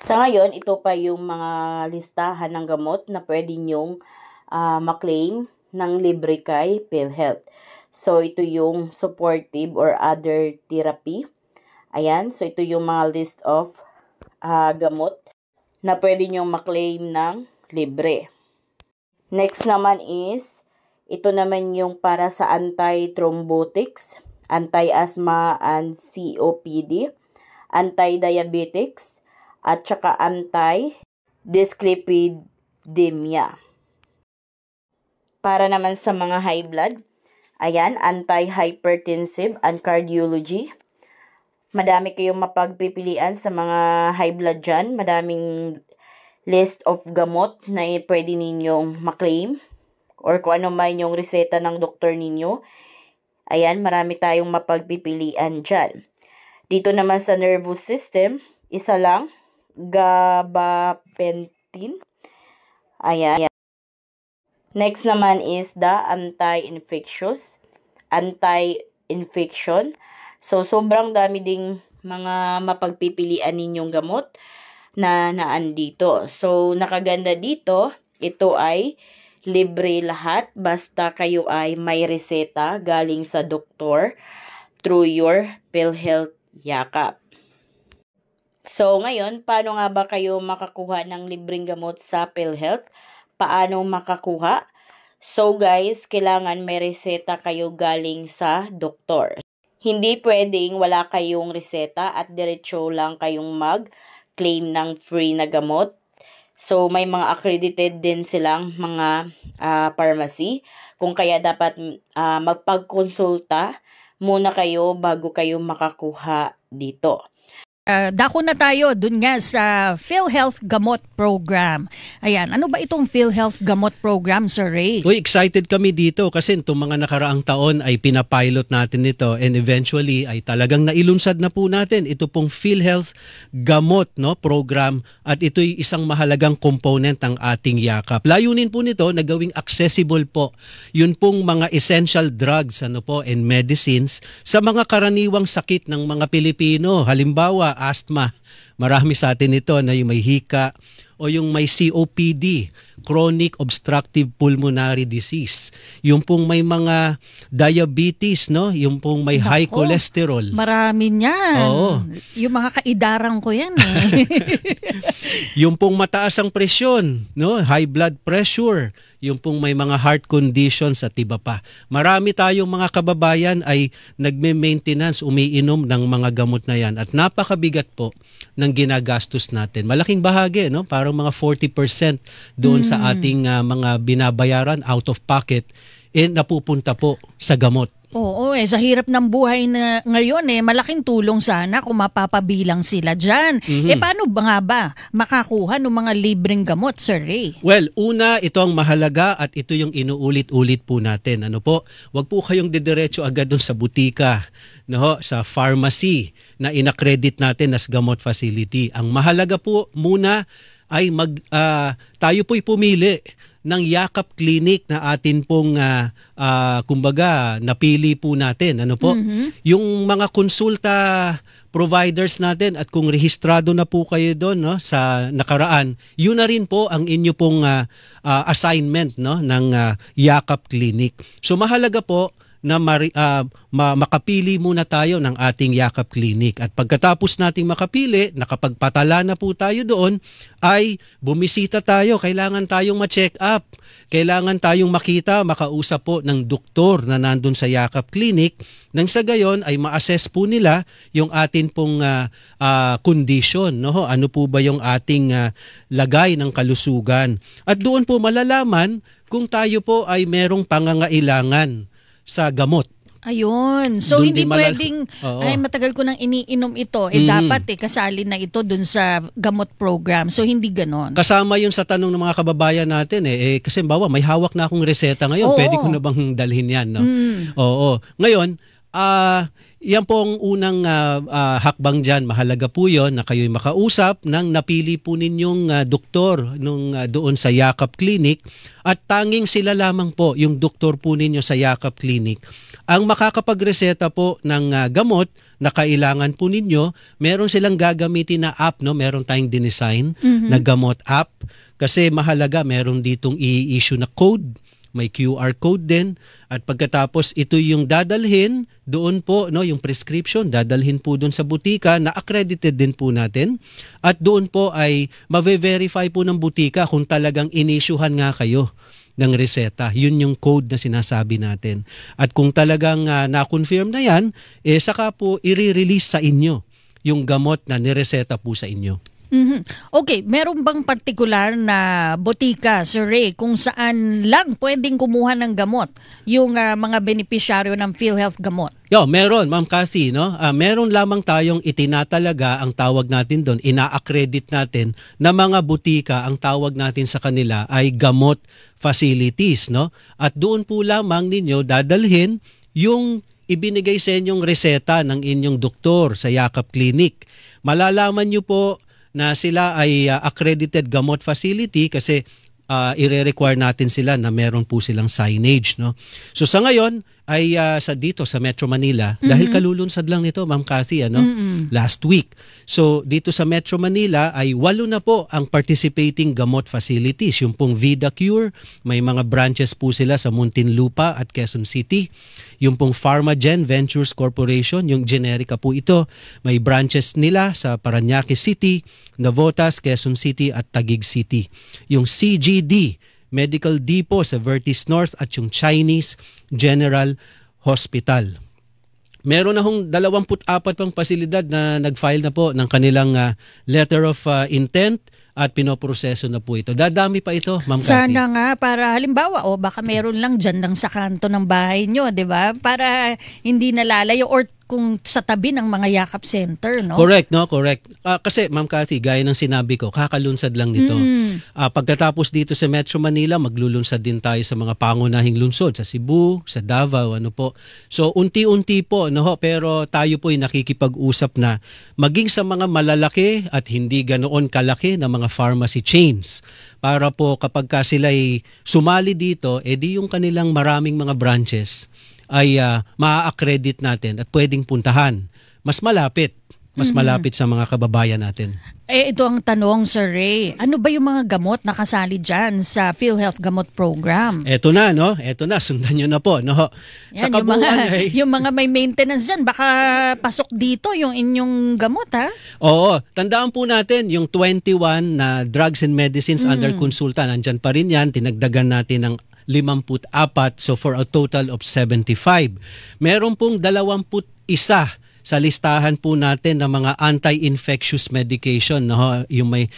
Sa ngayon, ito pa yung mga listahan ng gamot na pwede nyong maklaim ng libre kay PhilHealth. So, ito yung supportive or other therapy. Ayan, so ito yung mga list of gamot na pwede nyong maklaim ng libre. Next naman is, ito naman yung para sa anti-thrombotics, anti-asthma and COPD, anti-diabetics, at saka anti-dyslipidemia. Para naman sa mga high blood, ayan, anti-hypertensive and cardiology. Madami kayong mapagpipilian sa mga high blood dyan. Madaming list of gamot na pwede ninyong maklaim or kung ano man yung reseta ng doktor ninyo. Ayan, marami tayong mapagpipilian dyan. Dito naman sa nervous system, isa lang, gabapentin. Ayan. Next naman is the anti-infection. So, sobrang dami ding mga mapagpipilian ninyong gamot na naandito. So, nakaganda dito, ito ay libre lahat basta kayo ay may reseta galing sa doktor through your PhilHealth Yakap. So, ngayon, paano nga ba kayo makakuha ng libreng gamot sa PhilHealth? Paano makakuha? So, guys, kailangan may reseta kayo galing sa doktor. Hindi pwedeng wala kayong reseta at diretso lang kayong mag-claim ng free na gamot. So, may mga accredited din silang mga pharmacy. Kung kaya dapat magpagkonsulta muna kayo bago kayo makakuha dito. Dako na tayo dun nga sa PhilHealth Gamot Program. Ayan, ano ba itong PhilHealth Gamot Program, Sir Ray? Uy, excited kami dito kasi itong mga nakaraang taon ay pinapilot natin ito and eventually ay talagang nailunsad na po natin ito pong PhilHealth Gamot Program at ito'y isang mahalagang component ng ating yakap. Layunin po nito na gawing accessible po yun pong mga essential drugs and medicines sa mga karaniwang sakit ng mga Pilipino. Halimbawa, asthma. Marami sa atin ito na yung may hika o yung may COPD, chronic obstructive pulmonary disease. Yung pong may mga diabetes, yung pong may high cholesterol. Marami niyan. Oo. Yung mga kaidarang ko yan eh. Yung pong mataas ang presyon, high blood pressure, yung pong may mga heart conditions at iba pa. Marami tayong mga kababayan ay nagme-maintenance, umiinom ng mga gamot na yan at napakabigat po ng ginagastos natin. Malaking bahagi, parang mga 40% doon sa ating mga binabayaran out of pocket, napupunta po sa gamot. Oo, sa hirap ng buhay na ngayon malaking tulong sana kung mapapabilang sila dyan. Paano ba nga ba makakuha ng mga libreng gamot, Sir Ray? Well, una, ito ang mahalaga at ito yung inuulit-ulit po natin. Wag po kayong didiretso agad dun sa butika, sa pharmacy na inaccredit natin as gamot facility. Ang mahalaga po muna ay tayo po'y pumili ng Yakap Clinic na atin pong kumbaga napili po natin. Yung mga konsulta providers natin at kung rehistrado na po kayo doon sa nakaraan, yun na rin po ang inyo pong assignment ng Yakap Clinic. So mahalaga po na makapili muna tayo ng ating Yakap Clinic. At pagkatapos nating makapili, nakapagpatala na po tayo doon, ay bumisita tayo. Kailangan tayong ma-check up. Kailangan tayong makita, makausap po ng doktor na nandun sa Yakap Clinic. Nang sa gayon ay ma-assess po nila yung atin pong condition. Ano po ba yung ating lagay ng kalusugan. At doon po malalaman kung tayo po ay merong pangangailangan sa gamot. Ayun. So, hindi pwedeng, ay matagal ko nang iniinom ito. Dapat kasali na ito dun sa gamot program. So, hindi ganon. Kasama yun sa tanong ng mga kababayan natin. Kasi bawa, may hawak na akong reseta ngayon. Oo. Pwede ko na bang dalhin yan? Oo. Ngayon, Yan po ang unang hakbang dyan. Mahalaga po yun na kayo'y makausap ng napili po ninyong doktor doon sa Yakap Clinic, at tanging sila lamang po, yung doktor po ninyo sa Yakap Clinic, ang makakapagreseta po ng gamot na kailangan po ninyo. Meron silang gagamitin na app, no? Meron tayong dinesign na gamot app, kasi mahalaga meron ditong i-issue na code. May QR code din, at pagkatapos ito yung dadalhin doon po, no, yung prescription dadalhin po doon sa butika na accredited din po natin, at doon po ay ma-verify po ng butika kung talagang inisyuhan nga kayo ng reseta. Yun yung code na sinasabi natin. At kung talagang na-confirm na yan, saka po i-release sa inyo yung gamot na nireseta po sa inyo. Okay, meron bang partikular na botika, Sir Ray, kung saan lang pwedeng kumuha ng gamot yung mga benepisyaryo ng PhilHealth gamot? Meron, Ma'am Cathy, no? Meron lamang tayong itinatalaga, ang tawag natin doon, ina-accredit natin na mga butika, ang tawag natin sa kanila ay gamot facilities, no? At doon po lamang ninyo dadalhin yung ibinigay sa inyong reseta ng inyong doktor sa Yakap Clinic. Malalaman nyo po na sila ay accredited gamot facility kasi ire-require natin sila na meron po silang signage, no? So sa ngayon ay dito sa Metro Manila, dahil kalulunsad lang nito, Ma'am Cathy, last week. So dito sa Metro Manila ay 8 na po ang participating gamot facilities. Yung pong VidaCure, may mga branches po sila sa Muntinlupa at Quezon City. Yung pong Pharmagen Ventures Corporation, yung generica po ito, may branches nila sa Parañaque City, Navotas, Quezon City at Taguig City. Yung CGD Medical Depot sa Vertis North at yung Chinese General Hospital. Meron na hong 24 pang pasilidad na nag-file na po ng kanilang letter of intent at pinoproseso na po ito. Dadami pa ito, Ma'am Cathy. Sana nga, para halimbawa, baka meron lang dyan lang sa kanto ng bahay nyo, di ba? Para hindi nalalayo, or kung sa tabi ng mga Yakap Center, no? Correct, no? Correct. Kasi, Ma'am Cathy, gaya ng sinabi ko, kakalunsad lang nito. Pagkatapos dito sa Metro Manila, maglulunsad din tayo sa mga pangunahing lungsod, sa Cebu, sa Davao, ano po. So, unti-unti po, no? Pero tayo po ay nakikipag-usap na maging sa mga malalaki at hindi ganoon kalaki na mga pharmacy chains, para po kapag ka sila ay sumali dito, di yung kanilang maraming mga branches ay maa-accredit natin at pwedeng puntahan. Mas malapit sa mga kababayan natin. Ito ang tanong, Sir Ray. Ano ba yung mga gamot na kasali dyan sa PhilHealth Gamot Program? Eto na, no? Eto na, sundan nyo na po, no? Sa Yan, kabuuan yung mga may maintenance dyan, baka pasok dito yung inyong gamot, ha? Oo. Tandaan po natin, yung 21 na drugs and medicines under consulta, nandyan pa rin yan. Tinagdagan natin ng 54, so for a total of 75. Meron pong 21 sa listahan po natin ng mga anti-infectious medication, no? Yung may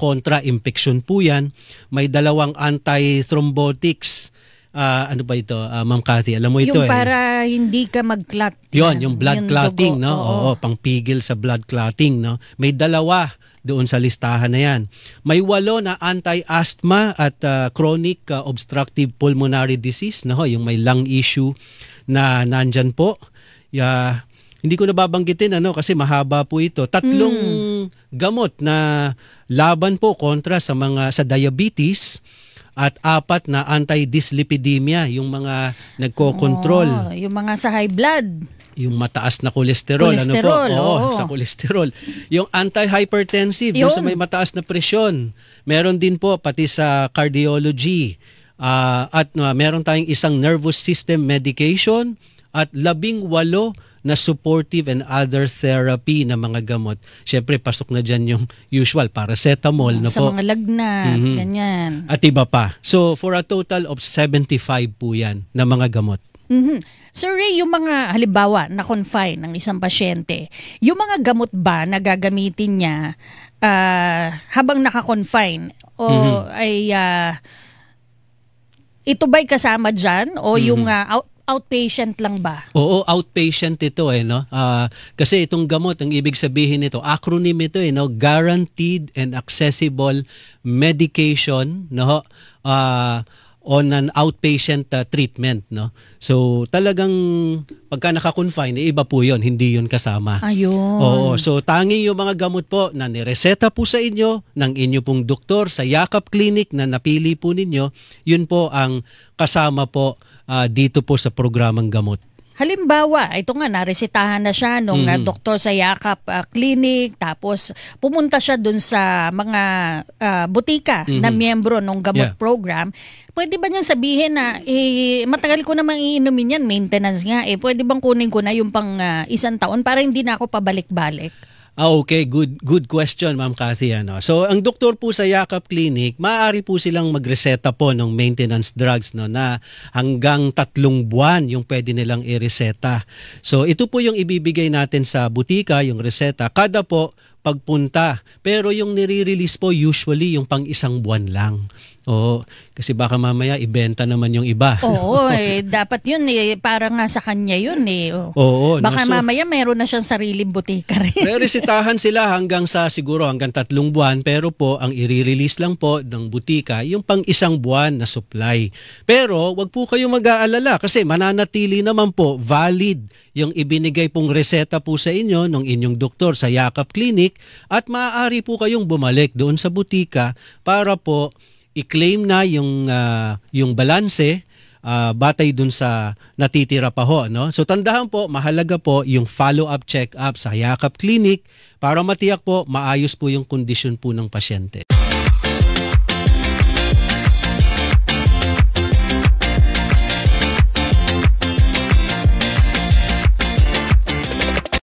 kontra-infection po yan. May 2 anti-thrombotics. Ano ba ito, Ma'am Cathy? Alam mo ito, yung para hindi ka mag-clot. Yung blood clotting, no? Oo, pangpigil sa blood clotting, no? May 2 doon sa listahan na yan. May 8 na anti-asthma at chronic obstructive pulmonary disease, no? Yung may lung issue na nandyan po. Hindi ko nababanggitin kasi mahaba po ito. 3 gamot na laban po kontra sa diabetes, at 4 na anti-dyslipidemia, yung mga nagko-control. Yung mga sa high blood. Yung mataas na kolesterol. Ano po? Sa kolesterol. Yung anti-hypertensive, yung sa may mataas na presyon. Meron din po pati sa cardiology. At meron tayong isang nervous system medication at 18 na supportive and other therapy na mga gamot. Siyempre, pasok na dyan yung usual paracetamol. Sa mga lagnat, ganyan. At iba pa. So, for a total of 75 po yan na mga gamot. Sir Ray, yung mga halimbawa na confine ng isang pasyente, yung mga gamot ba na gagamitin niya habang naka-confine o ay ito ba'y kasama dyan o yung outpatient lang ba? Oo, outpatient ito no. Kasi itong gamot, ang ibig sabihin nito, acronym ito no, Guaranteed and Accessible Medication, no. on an outpatient treatment, no? So talagang pagka naka-confine, iba po 'yon, hindi 'yon kasama. Ayun. Oo, so tanging yung mga gamot po na nireseta po sa inyo ng inyo pong doktor sa Yakap Clinic na napili po ninyo, yun po ang kasama po dito po sa programang gamot. Halimbawa, ito nga, naresetahan na siya nung doktor sa Yakap Clinic, tapos pumunta siya dun sa mga butika na miyembro ng gamot program. Pwede ba niyang sabihin na, matagal ko namang iinumin yan, maintenance nga, pwede bang kunin ko na yung pang 1 taon para hindi na ako pabalik-balik? Okay, good question, Ma'am Cathy. So, ang doktor po sa Yakap Clinic, maaari po silang magreseta po ng maintenance drugs, no, na hanggang 3 buwan yung pwede nilang ireseta. So, ito po yung ibibigay natin sa butika, yung reseta, kada po pagpunta. Pero yung nire-release po usually yung pang 1 buwan lang. Oo, kasi baka mamaya ibenta naman yung iba. Oo, dapat yun para nga sa kanya yun Oo, baka no? So, mamaya meron na siyang sariling butika rin. Resetahan sila hanggang 3 buwan, pero po ang i-release lang po ng butika yung pang 1 buwan na supply. Pero wag po kayong mag-aalala kasi mananatili naman po valid yung ibinigay pong reseta po sa inyo ng inyong doktor sa Yakap Clinic at maaari po kayong bumalik doon sa butika para po i-claim na yung balanse batay dun sa natitira pa ho, no? So tandaan po, mahalaga po yung follow-up check-up sa Yakap Clinic para matiyak po maayos po yung kondisyon po ng pasyente.